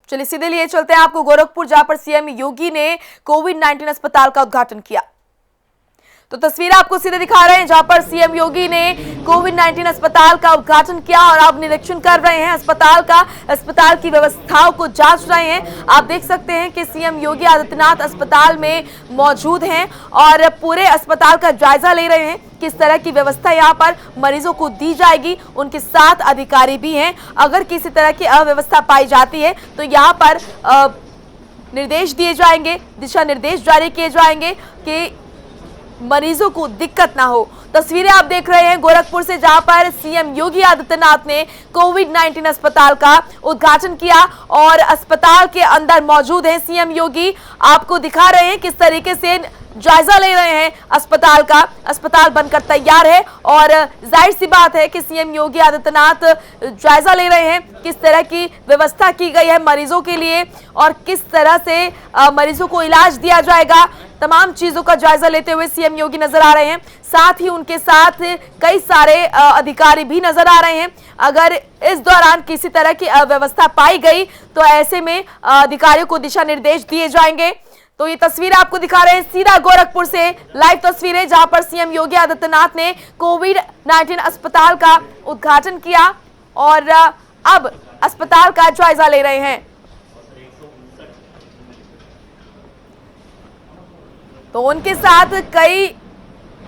चलिए सीधे लिए चलते हैं आपको गोरखपुर, जहां पर सीएम योगी ने कोविड-19 अस्पताल का उद्घाटन किया। तो तस्वीर आपको सीधे दिखा रहे हैं, जहां पर सीएम योगी ने कोविड-19 अस्पताल का उद्घाटन किया और अब निरीक्षण कर रहे हैं अस्पताल की व्यवस्थाओं को जांच रहे हैं। आप देख सकते हैं कि सीएम योगी आदित्यनाथ अस्पताल में मौजूद हैं और पूरे अस्पताल का जायजा ले रहे हैं। किस तरह की व्यवस्था यहां पर मरीजों को दी जाएगी, उनके साथ अधिकारी भी हैं। अगर किसी तरह की अव्यवस्था पाई जाती है तो यहां पर निर्देश दिए जाएंगे, दिशा निर्देश जारी किए जाएंगे कि मरीजों को दिक्कत ना हो। तस्वीरें आप देख रहे हैं गोरखपुर से, जहां पर सीएम योगी आदित्यनाथ ने कोविड-19 अस्पताल का उद्घाटन किया और अस्पताल के अंदर मौजूद हैं सीएम योगी। आपको दिखा रहे हैं किस तरीके से जायजा ले रहे हैं अस्पताल का। अस्पताल बनकर तैयार है और जाहिर सी बात है कि सीएम योगी आदित्यनाथ जायजा ले रहे हैं किस तरह की व्यवस्था की गई है मरीजों के लिए और किस तरह से मरीजों को इलाज दिया जाएगा। तमाम चीजों का जायजा लेते हुए सीएम योगी नजर आ रहे हैं। साथ ही उनके साथ कई सारे अधिकारी भी नजर आ रहे हैं। अगर इस दौरान किसी तरह की अव्यवस्था पाई गई तो ऐसे में अधिकारियों को दिशा निर्देश दिए जाएंगे। तो ये तस्वीर आपको दिखा रहे हैं सीधा गोरखपुर से लाइव तस्वीरें, जहां पर सीएम योगी आदित्यनाथ ने कोविड-19 अस्पताल का उद्घाटन किया और अब अस्पताल का जायजा ले रहे हैं। तो उनके साथ कई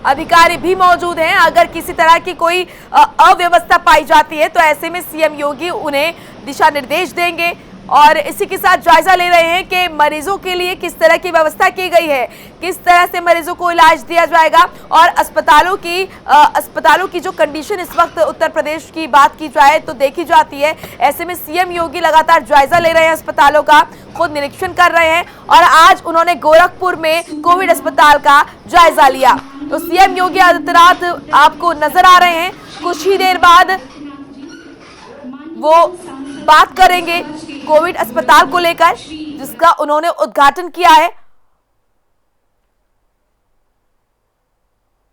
अधिकारी भी मौजूद हैं। अगर किसी तरह की कोई अव्यवस्था पाई जाती है तो ऐसे में सीएम योगी उन्हें दिशा निर्देश देंगे और इसी के साथ जायजा ले रहे हैं कि मरीजों के लिए किस तरह की व्यवस्था की गई है, किस तरह से मरीजों को इलाज दिया जाएगा और अस्पतालों की जो कंडीशन इस वक्त उत्तर प्रदेश की बात की जाए तो देखी जाती है। ऐसे में सीएम योगी लगातार जायजा ले रहे हैं अस्पतालों का, खुद निरीक्षण कर रहे हैं और आज उन्होंने गोरखपुर में कोविड अस्पताल का जायजा लिया। तो सीएम योगी आदित्यनाथ आपको नजर आ रहे हैं। कुछ ही देर बाद वो बात करेंगे कोविड अस्पताल को लेकर, जिसका उन्होंने उद्घाटन किया है।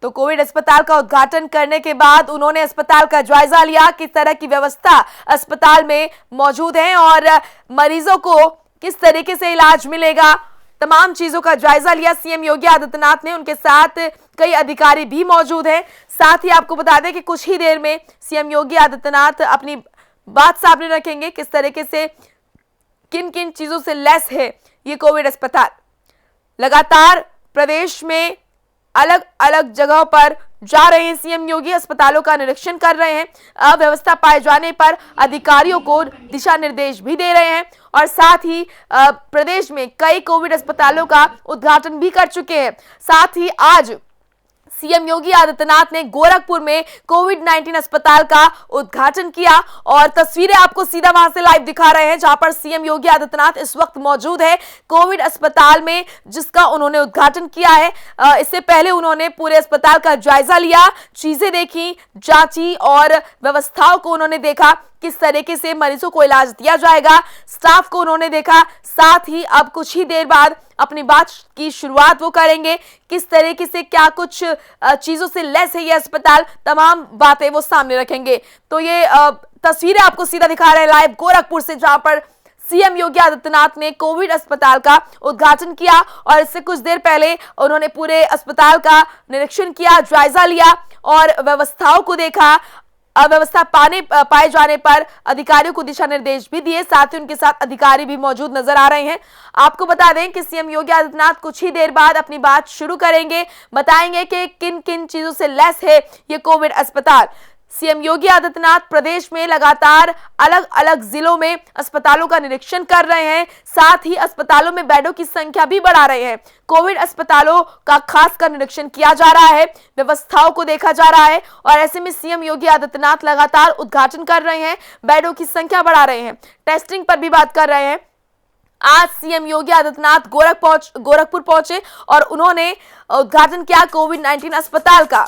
तो कोविड अस्पताल का उद्घाटन करने के बाद उन्होंने अस्पताल का जायजा लिया, किस तरह की व्यवस्था अस्पताल में मौजूद है और मरीजों को किस तरीके से इलाज मिलेगा। तमाम चीजों का जायजा लिया सीएम योगी आदित्यनाथ ने। उनके साथ कई अधिकारी भी मौजूद हैं। साथ ही आपको बता दें कि कुछ ही देर में सीएम योगी आदित्यनाथ अपनी बात सामने रखेंगे, किस तरीके से किन किन चीजों से लैस है ये कोविड अस्पताल। लगातार प्रदेश में अलग अलग जगहों पर जा रहे हैं सीएम योगी, अस्पतालों का निरीक्षण कर रहे हैं। अव्यवस्था पाए जाने पर अधिकारियों को दिशा निर्देश भी दे रहे हैं और साथ ही प्रदेश में कई कोविड अस्पतालों का उद्घाटन भी कर चुके हैं। साथ ही आज सीएम योगी आदित्यनाथ ने गोरखपुर में कोविड-19 अस्पताल का उद्घाटन किया और तस्वीरें आपको सीधा वहां से लाइव दिखा रहे हैं, जहां पर सीएम योगी आदित्यनाथ इस वक्त मौजूद है कोविड अस्पताल में, जिसका उन्होंने उद्घाटन किया है। इससे पहले उन्होंने पूरे अस्पताल का जायजा लिया, चीजें देखी, जांची और व्यवस्थाओं को उन्होंने देखा, किस तरीके से मरीजों को इलाज दिया जाएगा, स्टाफ को उन्होंने देखा। साथ ही अब कुछ ही देर बाद अपनी बात की शुरुआत वो करेंगे, किस तरीके से क्या कुछ चीजों से लैस है ये अस्पताल, तमाम बातें वो सामने रखेंगे। तो ये तस्वीरें आपको सीधा दिखा रहे हैं लाइव गोरखपुर से, जहां पर सीएम योगी आदित्यनाथ ने कोविड अस्पताल का उद्घाटन किया और इससे कुछ देर पहले उन्होंने पूरे अस्पताल का निरीक्षण किया, जायजा लिया और व्यवस्थाओं को देखा। अव्यवस्था पाए जाने पर अधिकारियों को दिशा निर्देश भी दिए। साथ ही उनके साथ अधिकारी भी मौजूद नजर आ रहे हैं। आपको बता दें कि सीएम योगी आदित्यनाथ कुछ ही देर बाद अपनी बात शुरू करेंगे, बताएंगे कि किन किन चीजों से लैस है ये कोविड अस्पताल। सीएम योगी आदित्यनाथ प्रदेश में लगातार अलग अलग जिलों में अस्पतालों का निरीक्षण कर रहे हैं। साथ ही अस्पतालों में बेडों की संख्या भी बढ़ा रहे हैं। कोविड अस्पतालों का खासकर निरीक्षण किया जा रहा है, व्यवस्थाओं को देखा जा रहा है और ऐसे में सीएम योगी आदित्यनाथ लगातार उद्घाटन कर रहे हैं, बेडों की संख्या बढ़ा रहे हैं, टेस्टिंग पर भी बात कर रहे हैं। आज सीएम योगी आदित्यनाथ गोरखपुर पहुंचे और उन्होंने उद्घाटन किया कोविड-19 अस्पताल का।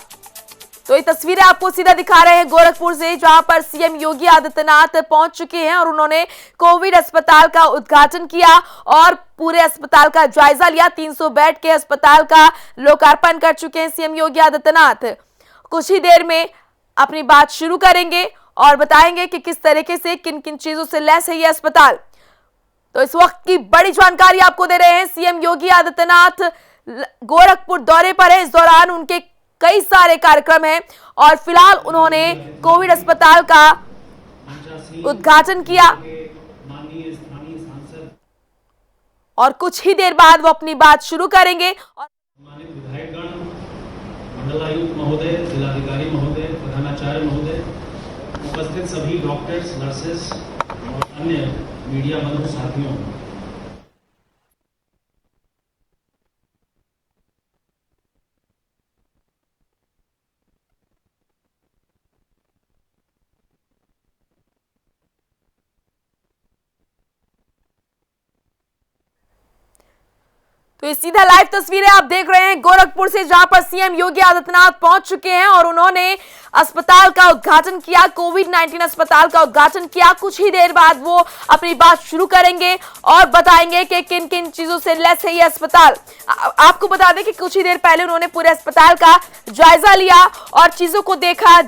तो ये तस्वीरें आपको सीधा दिखा रहे हैं गोरखपुर से, जहां पर सीएम योगी आदित्यनाथ पहुंच चुके हैं और उन्होंने कोविड अस्पताल का उद्घाटन किया और पूरे अस्पताल का जायजा लिया। 300 बेड के अस्पताल का लोकार्पण कर चुके हैं सीएम योगी आदित्यनाथ। कुछ ही देर में अपनी बात शुरू करेंगे और बताएंगे कि किस तरीके से किन किन चीजों से लैस है ये अस्पताल। तो इस वक्त की बड़ी जानकारी आपको दे रहे हैं। सीएम योगी आदित्यनाथ गोरखपुर दौरे पर है। इस दौरान उनके कई सारे कार्यक्रम हैं और फिलहाल उन्होंने कोविड अस्पताल का उद्घाटन किया और कुछ ही देर बाद वो अपनी बात शुरू करेंगे। और विधायकगण, मंडलायुक्त महोदय, जिलाधिकारी महोदय, प्रधानाचार्य महोदय, उपस्थित सभी डॉक्टर्स, नर्सेस और अन्य मीडिया बंधु साथियों, तो ये सीधा लाइव तस्वीरें आप देख रहे हैं गोरखपुर से, जहां पर सीएम योगी आदित्यनाथ पहुंच चुके हैं और उन्होंने अस्पताल का उद्घाटन किया, कोविड-19 अस्पताल का उद्घाटन किया। कुछ ही देर बाद वो अपनी बात शुरू करेंगे और बताएंगे कि किन किन चीजों से लैस है ये अस्पताल। आपको बता दें कि कुछ ही देर पहले उन्होंने पूरे अस्पताल का जायजा लिया और चीजों को देखा,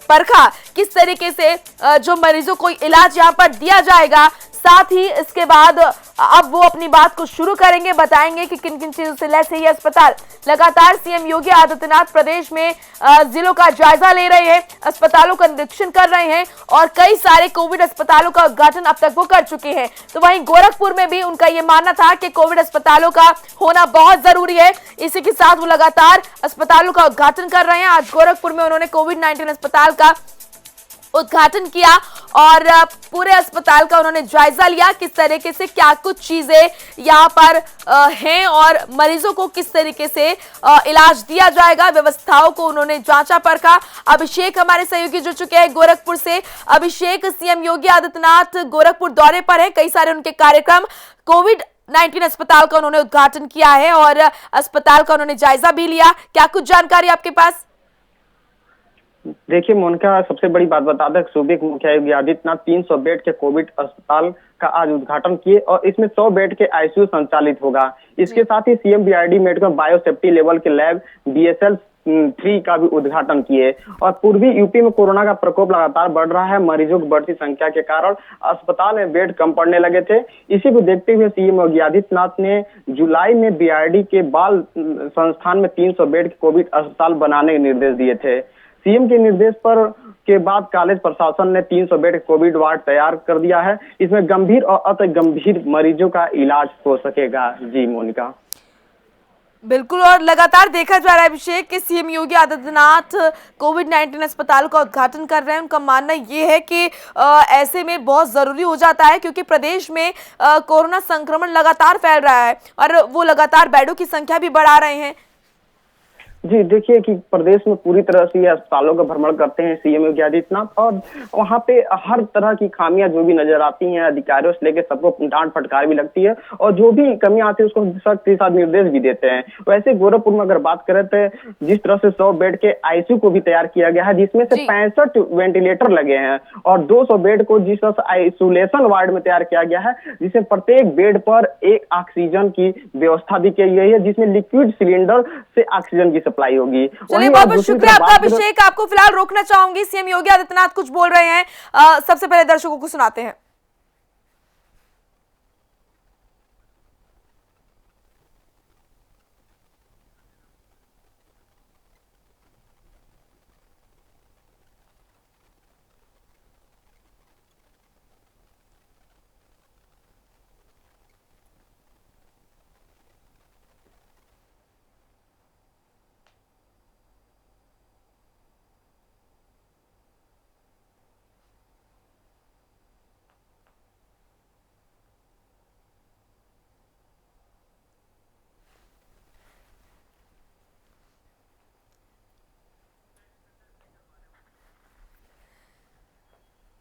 परखा किस तरीके से जो मरीजों को इलाज यहाँ पर दिया जाएगा। साथ ही इसके बाद अब वो अपनी बात को शुरू करेंगे, बताएंगे कि किन किन चीजों से लैस है ये अस्पताल। लगातार सीएम योगी आदित्यनाथ प्रदेश में जिलों का जायजा ले रहे हैं, अस्पतालों का निरीक्षण कर रहे हैं और कई सारे कोविड अस्पतालों का उद्घाटन अब तक वो कर चुके हैं। तो वहीं गोरखपुर में भी उनका ये मानना था कि कोविड अस्पतालों का होना बहुत जरूरी है। इसी के साथ वो लगातार अस्पतालों का उद्घाटन कर रहे हैं। आज गोरखपुर में उन्होंने कोविड-19 अस्पताल का उद्घाटन किया और पूरे अस्पताल का उन्होंने जायजा लिया, किस तरीके से क्या कुछ चीजें यहाँ पर हैं और मरीजों को किस तरीके से इलाज दिया जाएगा, व्यवस्थाओं को उन्होंने जांचा परखा। अभिषेक हमारे सहयोगी जुड़ चुके हैं गोरखपुर से। अभिषेक, सीएम योगी आदित्यनाथ गोरखपुर दौरे पर है, कई सारे उनके कार्यक्रम, कोविड-19 अस्पताल का उन्होंने उद्घाटन किया है और अस्पताल का उन्होंने जायजा भी लिया। क्या कुछ जानकारी आपके पास? देखिए मोनिका, सबसे बड़ी बात बता दें, सूबे के मुखिया योगी आदित्यनाथ 300 बेड के कोविड अस्पताल का आज उद्घाटन किए और इसमें 100 बेड के आईसीयू संचालित होगा। इसके साथ ही CM BRD medical biosafety level के लैब BSL 3 का भी उद्घाटन किए। और पूर्वी यूपी में कोरोना का प्रकोप लगातार बढ़ रहा है। मरीजों की बढ़ती संख्या के कारण अस्पताल में बेड कम पड़ने लगे थे। इसी को देखते हुए सीएम योगी आदित्यनाथ ने जुलाई में बीआरडी के बाल संस्थान में 300 बेड के कोविड अस्पताल बनाने के निर्देश दिए थे। सीएम के निर्देश पर के बाद कॉलेज प्रशासन ने 300 बेड कोविड वार्ड तैयार कर दिया है। इसमें गंभीर और अति गंभीर मरीजों का इलाज हो सकेगा। जी मोनिका, बिल्कुल। और लगातार देखा जा रहा है अभिषेक कि सीएम योगी आदित्यनाथ कोविड-19 अस्पताल का उद्घाटन कर रहे हैं। उनका मानना ये है कि ऐसे में बहुत जरूरी हो जाता है क्योंकि प्रदेश में कोरोना संक्रमण लगातार फैल रहा है और वो लगातार बेडों की संख्या भी बढ़ा रहे हैं। जी देखिए कि प्रदेश में पूरी तरह से ये अस्पतालों का भ्रमण करते हैं सीएम योगी आदित्यनाथ और वहां पे हर तरह की खामियां जो भी नजर आती हैं, अधिकारियों से लेकर सबको डांट फटकार भी लगती है और जो भी कमियां आती है उसको सख्त के साथ निर्देश भी देते हैं। वैसे गोरखपुर में अगर बात करें तो जिस तरह से 100 बेड के आईसीयू को भी तैयार किया गया है, जिसमें से 65 वेंटिलेटर लगे हैं और 200 बेड को जिस तरह से आइसोलेशन वार्ड में तैयार किया गया है, जिसमें प्रत्येक बेड पर एक ऑक्सीजन की व्यवस्था भी की गई है, जिसमें लिक्विड सिलेंडर से ऑक्सीजन की सप्लाई होगी। चलिए, बहुत बहुत शुक्रिया आपका अभिषेक। आपको फिलहाल रोकना चाहूंगी, सीएम योगी आदित्यनाथ कुछ बोल रहे हैं, सबसे पहले दर्शकों को सुनाते हैं।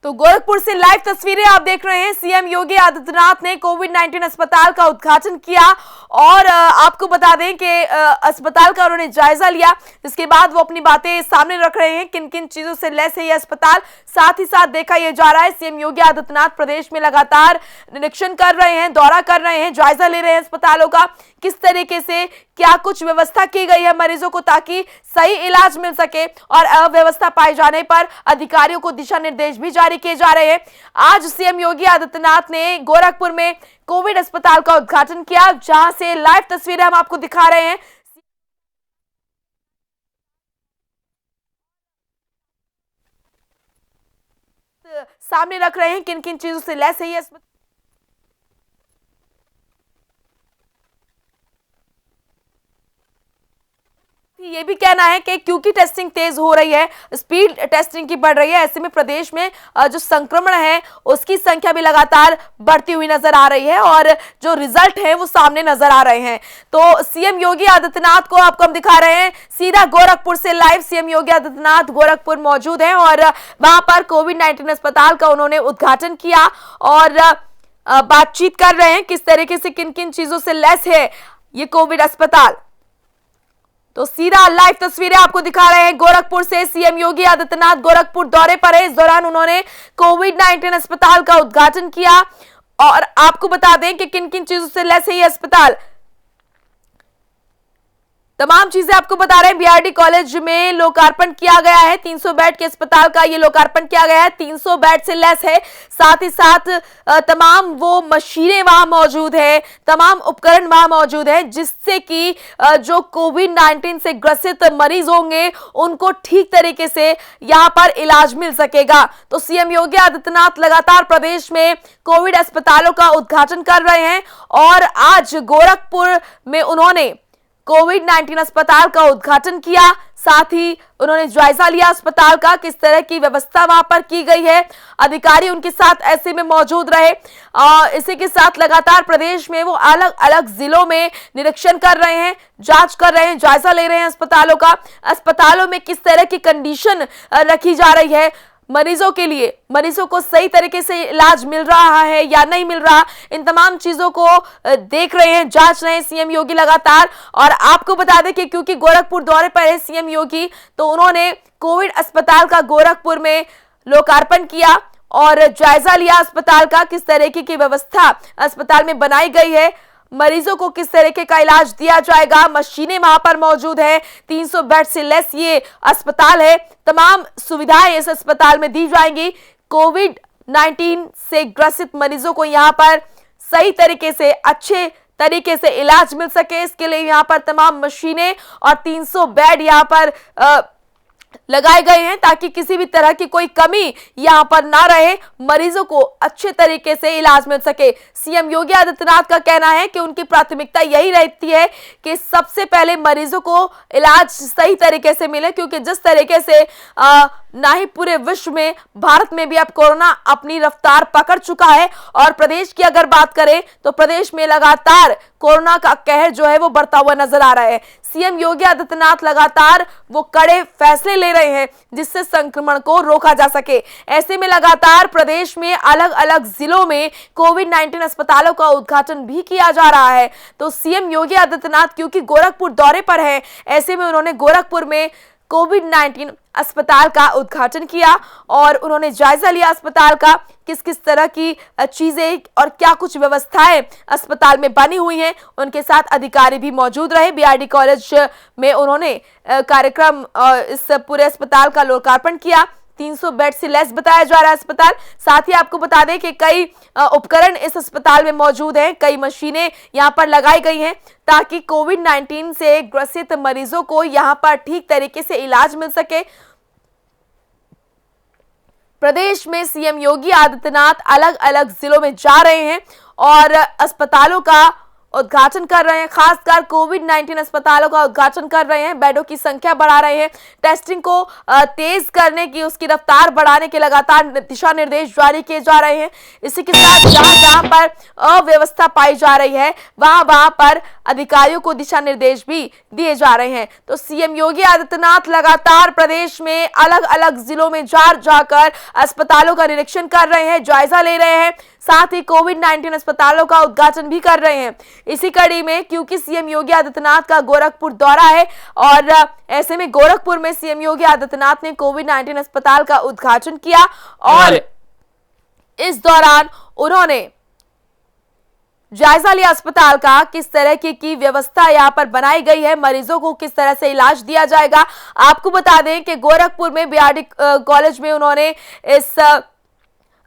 तो गोरखपुर से लाइव तस्वीरें आप देख रहे हैं। सीएम योगी आदित्यनाथ ने कोविड-19 अस्पताल का उद्घाटन किया और आपको बता दें कि अस्पताल का उन्होंने जायजा लिया। इसके बाद वो अपनी बातें सामने रख रहे हैं, किन किन चीजों से लैस है ये अस्पताल। साथ ही साथ देखा यह जा रहा है सीएम योगी आदित्यनाथ प्रदेश में लगातार निरीक्षण कर रहे हैं, दौरा कर रहे हैं, जायजा ले रहे हैं अस्पतालों का, किस तरीके से क्या कुछ व्यवस्था की गई है मरीजों को ताकि सही इलाज मिल सके और अव्यवस्था पाए जाने पर अधिकारियों को दिशा निर्देश भी जारी जारी किए जा रहे हैं। आज सीएम योगी आदित्यनाथ ने गोरखपुर में कोविड अस्पताल का उद्घाटन किया, जहां से लाइव तस्वीरें हम आपको दिखा रहे हैं। सामने रख रहे हैं किन किन चीजों से लैस है ये अस्पताल। ये भी कहना है कि क्योंकि टेस्टिंग तेज हो रही है, स्पीड टेस्टिंग की बढ़ रही है, ऐसे में प्रदेश में जो संक्रमण है उसकी संख्या भी लगातार बढ़ती हुई नजर आ रही है और जो रिजल्ट है वो सामने नजर आ रहे हैं। तो सीएम योगी आदित्यनाथ को आपको हम दिखा रहे हैं सीधा गोरखपुर से लाइव। सीएम योगी आदित्यनाथ गोरखपुर मौजूद हैं और वहां पर कोविड-19 अस्पताल का उन्होंने उद्घाटन किया और बातचीत कर रहे हैं किस तरीके से किन किन चीजों से लैस है ये कोविड अस्पताल। तो सीधा लाइव तस्वीरें आपको दिखा रहे हैं गोरखपुर से। सीएम योगी आदित्यनाथ गोरखपुर दौरे पर है। इस दौरान उन्होंने कोविड-19 अस्पताल का उद्घाटन किया और आपको बता दें कि किन किन चीजों से लैस है ये अस्पताल। तमाम चीजें आपको बता रहे हैं। बीआरडी कॉलेज में लोकार्पण किया गया है। 300 बेड के अस्पताल का ये लोकार्पण किया गया है। 300 बेड से लैस है। साथ ही साथ तमाम वो मशीनें वहां मौजूद है, तमाम उपकरण वहां मौजूद है, जिससे कि जो कोविड-19 से ग्रसित मरीज होंगे उनको ठीक तरीके से यहां पर इलाज मिल सकेगा। तो सीएम योगी आदित्यनाथ लगातार प्रदेश में कोविड अस्पतालों का उद्घाटन कर रहे हैं और आज गोरखपुर में उन्होंने कोविड-19 अस्पताल का उद्घाटन किया। साथ ही उन्होंने जायजा लिया अस्पताल का, किस तरह की व्यवस्था वहां पर की गई है। अधिकारी उनके साथ ऐसे में मौजूद रहे। इसी के साथ लगातार प्रदेश में वो अलग अलग जिलों में निरीक्षण कर रहे हैं, जांच कर रहे हैं, जायजा ले रहे हैं अस्पतालों का। अस्पतालों में किस तरह की कंडीशन रखी जा रही है मरीजों के लिए, मरीजों को सही तरीके से इलाज मिल रहा है या नहीं मिल रहा, इन तमाम चीजों को देख रहे हैं, जांच रहे हैं सीएम योगी लगातार। और आपको बता दें कि क्योंकि गोरखपुर दौरे पर है सीएम योगी, तो उन्होंने कोविड अस्पताल का गोरखपुर में लोकार्पण किया और जायजा लिया अस्पताल का, किस तरीके की व्यवस्था अस्पताल में बनाई गई है, मरीजों को किस तरीके का इलाज दिया जाएगा। मशीनें वहां पर मौजूद है। 300 बेड से लेस ये अस्पताल है। तमाम सुविधाएं इस अस्पताल में दी जाएंगी। कोविड-19 से ग्रसित मरीजों को यहां पर सही तरीके से, अच्छे तरीके से इलाज मिल सके, इसके लिए यहां पर तमाम मशीनें और 300 बेड यहां पर लगाए गए हैं ताकि किसी भी तरह की कोई कमी यहां पर ना रहे, मरीजों को अच्छे तरीके से इलाज मिल सके। सीएम योगी आदित्यनाथ का कहना है कि उनकी प्राथमिकता यही रहती है कि सबसे पहले मरीजों को इलाज सही तरीके से मिले, क्योंकि जिस तरीके से ना ही पूरे विश्व में, भारत में भी अब कोरोना अपनी रफ्तार पकड़ चुका है और प्रदेश की अगर बात करें तो प्रदेश में लगातार कोरोना का कहर जो है वो बढ़ता हुआ नजर आ रहा है। सीएम योगी आदित्यनाथ लगातार वो कड़े फैसले ले रहे हैं जिससे संक्रमण को रोका जा सके। ऐसे में लगातार प्रदेश में अलग अलग जिलों में कोविड-19 अस्पतालों का उद्घाटन भी किया जा रहा है। तो सीएम योगी आदित्यनाथ क्योंकि गोरखपुर दौरे पर है, ऐसे में उन्होंने गोरखपुर में कोविड-19 अस्पताल का उद्घाटन किया और उन्होंने जायजा लिया अस्पताल का, किस किस तरह की चीजें और क्या कुछ व्यवस्थाएं अस्पताल में बनी हुई हैं। उनके साथ अधिकारी भी मौजूद रहे। बीआरडी कॉलेज में उन्होंने कार्यक्रम इस पूरे अस्पताल का लोकार्पण किया। 300 बेड से लेस बताया जा रहा है अस्पताल। साथ ही आपको बता दें कि कई उपकरण इस अस्पताल में मौजूद हैं, कई मशीनें यहां पर लगाई गई हैं ताकि कोविड-19 से ग्रसित मरीजों को यहां पर ठीक तरीके से इलाज मिल सके। प्रदेश में सीएम योगी आदित्यनाथ अलग अलग जिलों में जा रहे हैं और अस्पतालों का उद्घाटन कर रहे हैं, खासकर कोविड-19 अस्पतालों का उद्घाटन कर रहे हैं, बेडों की संख्या बढ़ा रहे हैं, टेस्टिंग को तेज करने की, उसकी रफ्तार बढ़ाने के लगातार दिशा निर्देश जारी किए जा रहे हैं। इसी के साथ जहां पर अव्यवस्था पाई जा रही है वहां पर अधिकारियों को दिशा निर्देश भी दिए जा रहे हैं। तो सीएम योगी आदित्यनाथ लगातार प्रदेश में अलग अलग जिलों में जाकर अस्पतालों का निरीक्षण कर रहे हैं, जायजा ले रहे हैं, साथ ही कोविड-19 अस्पतालों का उद्घाटन भी कर रहे हैं। इसी कड़ी में क्योंकि सीएम योगी आदित्यनाथ का गोरखपुर दौरा है और ऐसे में गोरखपुर में सीएम योगी आदित्यनाथ ने कोविड-19 अस्पताल का उद्घाटन किया और इस दौरान उन्होंने जायजा लिया अस्पताल का, किस तरह की व्यवस्था यहां पर बनाई गई है, मरीजों को किस तरह से इलाज दिया जाएगा। आपको बता दें कि गोरखपुर में बीआरडी कॉलेज में उन्होंने इस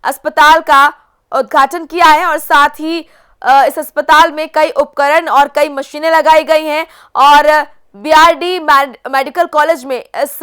अस्पताल का उद्घाटन किया है और साथ ही इस अस्पताल में कई उपकरण और कई मशीनें लगाई गई हैं और बीआरडी मेडिकल कॉलेज में इस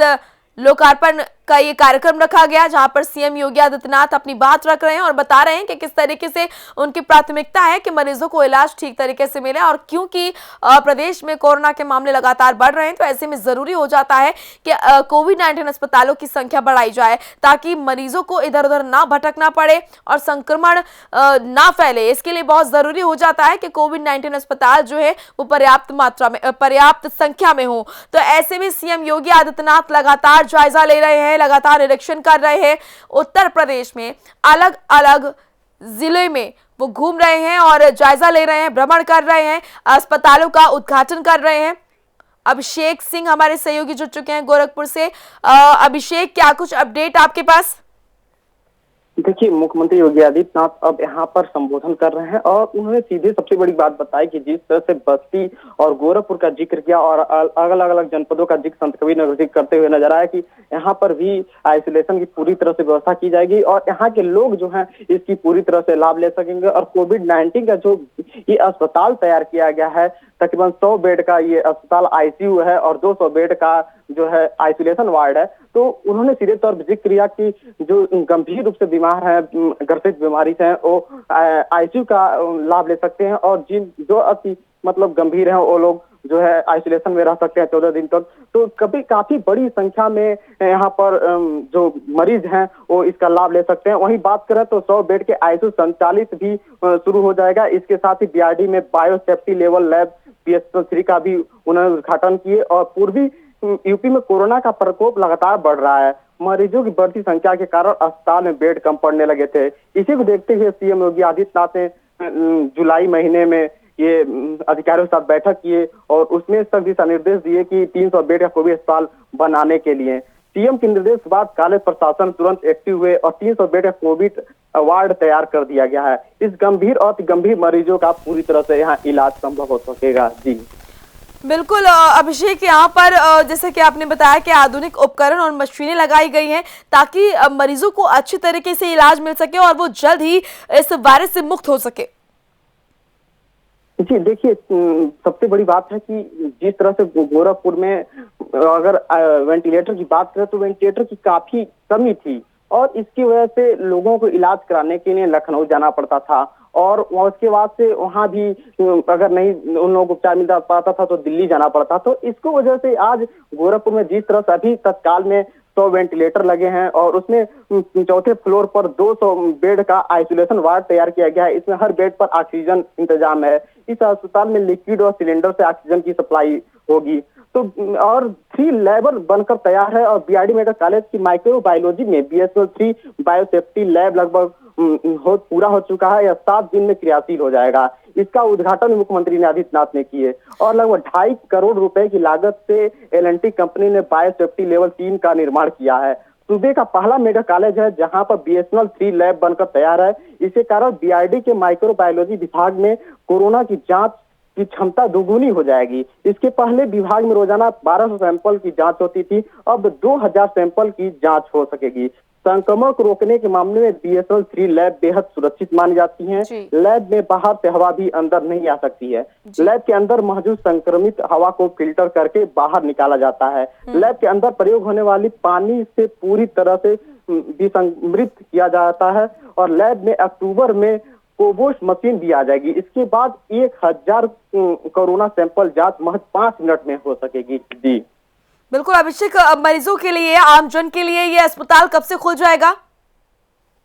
लोकार्पण का ये कार्यक्रम रखा गया, जहां पर सीएम योगी आदित्यनाथ अपनी बात रख रहे हैं और बता रहे हैं कि किस तरीके से उनकी प्राथमिकता है कि मरीजों को इलाज ठीक तरीके से मिले। और क्योंकि प्रदेश में कोरोना के मामले लगातार बढ़ रहे हैं, तो ऐसे में जरूरी हो जाता है कि कोविड-19 अस्पतालों की संख्या बढ़ाई जाए ताकि मरीजों को इधर उधर ना भटकना पड़े और संक्रमण ना फैले। इसके लिए बहुत जरूरी हो जाता है कि कोविड-19 अस्पताल जो है वो पर्याप्त संख्या में हो। तो ऐसे में सीएम योगी आदित्यनाथ लगातार जायजा ले रहे हैं, लगातार निरीक्षण कर रहे हैं। उत्तर प्रदेश में अलग अलग जिले में वो घूम रहे हैं और जायजा ले रहे हैं, भ्रमण कर रहे हैं, अस्पतालों का उद्घाटन कर रहे हैं। अभिषेक सिंह हमारे सहयोगी जुड़ चुके हैं गोरखपुर से। अभिषेक, क्या कुछ अपडेट आपके पास? देखिए, मुख्यमंत्री योगी आदित्यनाथ अब यहाँ पर संबोधन कर रहे हैं और उन्होंने सीधे सबसे बड़ी बात बताई कि जिस तरह से बस्ती और गोरखपुर का जिक्र किया और अलग अलग जनपदों का जिक्र संत कबीर नगर करते हुए नजर आया कि यहाँ पर भी आइसोलेशन की पूरी तरह से व्यवस्था की जाएगी और यहाँ के लोग जो हैं इसकी पूरी तरह से लाभ ले सकेंगे। और कोविड-19 का जो ये अस्पताल तैयार किया गया है, तकरीबन 100 बेड का ये अस्पताल आईसीयू है और 200 बेड का जो है आइसोलेशन वार्ड है। तो उन्होंने सीधे तौर पर जिक्र किया कि जो गंभीर रूप से बीमार है, ग्रसित बीमारी से हैं, वो आईसीयू का लाभ ले सकते हैं और जो अति मतलब गंभीर हैं वो लोग जो है आइसोलेशन में रह सकते हैं 14 दिन तक। तो काफी बड़ी संख्या में यहाँ पर जो मरीज हैं वो इसका लाभ ले सकते हैं। वहीं बात करें तो 100 बेड के आईसीयू संचालित भी शुरू हो जाएगा। इसके साथ ही बीआरडी में bio safety level lab BSL-3 का भी उन्होंने उद्घाटन किए। और पूर्वी यूपी में कोरोना का प्रकोप लगातार बढ़ रहा है, मरीजों की बढ़ती संख्या के कारण अस्पताल में बेड कम पड़ने लगे थे। इसी को देखते हुए सीएम योगी आदित्यनाथ ने जुलाई महीने में ये अधिकारियों के साथ बैठक किए और उसमें तक दिशा निर्देश दिए कि 300 बेड का कोविड अस्पताल बनाने के लिए। सीएम के निर्देश के बाद कॉलेज प्रशासन तुरंत एक्टिव हुए और 300 बेड का कोविड वार्ड तैयार कर दिया गया है। इस गंभीर और अति गंभीर मरीजों का पूरी तरह से यहाँ इलाज संभव हो सकेगा। जी बिल्कुल अभिषेक, यहाँ पर जैसे कि आपने बताया कि आधुनिक उपकरण और मशीनें लगाई गई हैं ताकि मरीजों को अच्छी तरीके से इलाज मिल सके और वो जल्द ही इस वायरस से मुक्त हो सके। जी देखिए, सबसे बड़ी बात है कि जिस तरह से गोरखपुर में अगर वेंटिलेटर की बात करें तो वेंटिलेटर की काफी कमी थी और इसकी वजह से लोगों को इलाज कराने के लिए लखनऊ जाना पड़ता था और उसके बाद से वहां भी अगर नहीं उन लोगों को उपचार मिल पाता था तो दिल्ली जाना पड़ता। तो इसको वजह से आज गोरखपुर में जिस तरह से अभी तत्काल में 100 वेंटिलेटर लगे हैं और उसमें चौथे फ्लोर पर 200 बेड का आइसोलेशन वार्ड तैयार किया गया है। इसमें हर बेड पर ऑक्सीजन इंतजाम है। इस अस्पताल में लिक्विड और सिलेंडर से ऑक्सीजन की सप्लाई होगी। तो और 3 लैब बनकर तैयार है और बीआरडी मेडिकल कॉलेज की माइक्रोबायोलॉजी में BSL-3 बायोसेफ्टी लैब लगभग पूरा हो चुका है या 7 दिन में क्रियाशील हो जाएगा। इसका उद्घाटन मुख्यमंत्री आदित्यनाथ ने किए और लगभग 2.5 करोड़ रुपए की लागत से L&T कंपनी ने बायोसेफ्टी लेवल 3 का निर्माण किया है। सूबे का पहला मेडिकल कॉलेज है जहां पर BSL-3 लैब बनकर तैयार है। इसी कारण बीआरडी के माइक्रोबायोलॉजी विभाग में कोरोना की जांच की क्षमता दोगुनी हो जाएगी। इसके पहले विभाग में रोजाना 1200 सैंपल की जांच होती थी, अब 2000 सैंपल की जांच हो सकेगी। संक्रमण को रोकने के मामले में BSL-3 लैब बेहद सुरक्षित मानी जाती हैं। लैब में बाहर से हवा भी अंदर नहीं आ सकती है। लैब के अंदर मौजूद संक्रमित हवा को फिल्टर करके बाहर निकाला जाता है। लैब के अंदर प्रयोग होने वाली पानी से पूरी तरह से विसंमृत किया जाता है और लैब में अक्टूबर में कोबोस मशीन भी आ जाएगी। इसके बाद 1000 कोरोना सैंपल जांच महज 5 मिनट में हो सकेगी। जी बिल्कुल अभिषेक, मरीजों के लिए, आमजन के लिए ये अस्पताल कब से खुल जाएगा?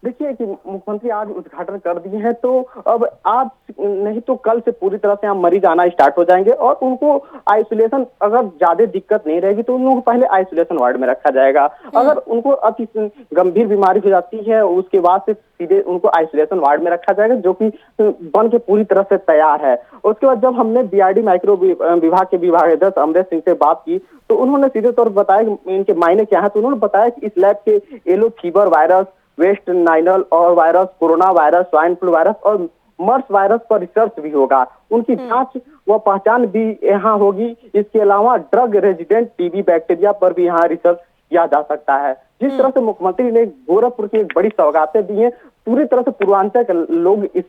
देखिए कि मुख्यमंत्री आज उद्घाटन कर दिए हैं तो अब आज नहीं तो कल से पूरी तरह से यहाँ मरीज आना स्टार्ट हो जाएंगे और उनको आइसोलेशन अगर ज्यादा दिक्कत नहीं रहेगी तो उन लोगों को पहले आइसोलेशन वार्ड में रखा जाएगा। अगर उनको अति गंभीर बीमारी हो जाती है उसके बाद से सीधे उनको आइसोलेशन वार्ड में रखा जाएगा जो कि बन के पूरी तरह से तैयार है। उसके बाद जब हमने बीआरडी माइक्रो विभाग के विभागाध्यक्ष अमरेश सिंह से बात की तो उन्होंने सीधे तौर पर बताया कि इनके मायने क्या है। तो उन्होंने बताया कि इस लैब के yellow fever virus, West Nile और virus, corona virus, swine flu virus और मर्स वायरस पर रिसर्च भी होगा। उनकी जांच व पहचान भी यहाँ होगी। इसके अलावा ड्रग रेजिडेंट टीबी बैक्टीरिया पर भी यहाँ रिसर्च किया जा सकता है। जिस तरह से मुख्यमंत्री ने गोरखपुर की एक बड़ी सौगातें दी हैं, पूरी तरह से पूर्वांचल के लोग इस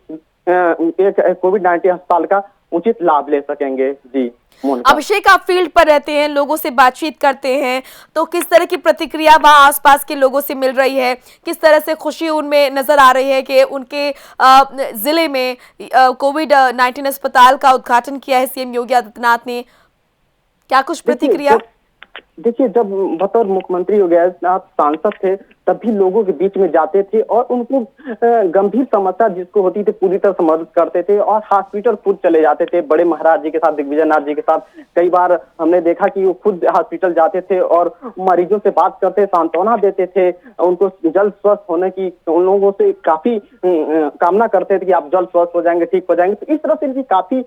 एक कोविड-19 अस्पताल का उचित लाभ ले सकेंगे। जी मोनिका। अभिषेक, आप फील्ड पर रहते हैं, लोगों से बातचीत करते हैं, तो किस तरह की प्रतिक्रिया वहाँ आसपास के लोगों से मिल रही है? किस तरह से खुशी उनमें नजर आ रही है कि उनके जिले में कोविड-19 अस्पताल का उद्घाटन किया है सीएम योगी आदित्यनाथ ने? क्या कुछ प्रतिक्रिया? देखिए, जब बतौर मुख्यमंत्री योगी आदित्यनाथ सांसद थे तब भी लोगों के बीच में जाते थे और उनको गंभीर समस्या जिसको होती थी पूरी तरह से मदद करते थे और हॉस्पिटल खुद चले जाते थे। बड़े महाराज जी के साथ, दिग्विजय नाथ जी के साथ कई बार हमने देखा कि वो खुद हॉस्पिटल जाते थे और मरीजों से बात करते, सांत्वना देते थे, उनको जल्द स्वस्थ होने की उन लोगों से काफी कामना करते थे कि आप जल्द स्वस्थ हो जाएंगे, ठीक हो जाएंगे। तो इस तरह से इनकी काफी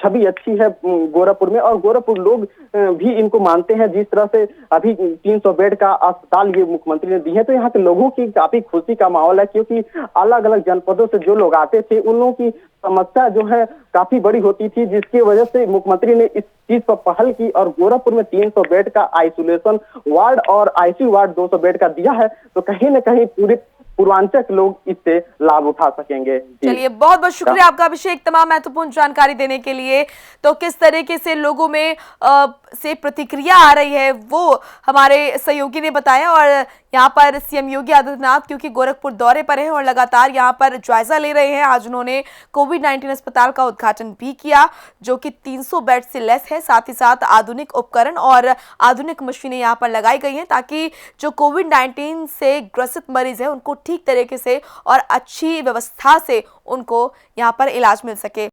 छवि अच्छी है गोरखपुर में और गोरखपुर लोग भी इनको मानते हैं। जिस तरह से अभी 300 बेड का अस्पताल ये मुख्यमंत्री ने दी है, तो यहाँ के लोगों की काफी खुशी का माहौल है, क्योंकि अलग अलग जनपदों से जो लोग आते थे उन लोगों की समस्या जो है काफी बड़ी होती थी, जिसकी वजह से मुख्यमंत्री ने इस चीज पर पहल की और गोरखपुर में 300 बेड का आइसोलेशन वार्ड और आईसीयू वार्ड 200 बेड का दिया है। तो कहीं न कहीं पूरे पूर्वांचल के लोग इससे लाभ उठा सकेंगे। चलिए, बहुत बहुत शुक्रिया आपका अभिषेक, तमाम महत्वपूर्ण जानकारी देने के लिए। तो किस तरीके से लोगों में से प्रतिक्रिया आ रही है वो हमारे सहयोगी ने बताया। और यहाँ पर सीएम योगी आदित्यनाथ क्योंकि गोरखपुर दौरे पर हैं और लगातार यहाँ पर जायजा ले रहे हैं, आज उन्होंने कोविड-19 अस्पताल का उद्घाटन भी किया जो कि 300 बेड से लेस है। साथ ही साथ आधुनिक उपकरण और आधुनिक मशीनें यहाँ पर लगाई गई हैं ताकि जो कोविड-19 से ग्रसित मरीज है उनको ठीक तरीके से और अच्छी व्यवस्था से उनको यहाँ पर इलाज मिल सके।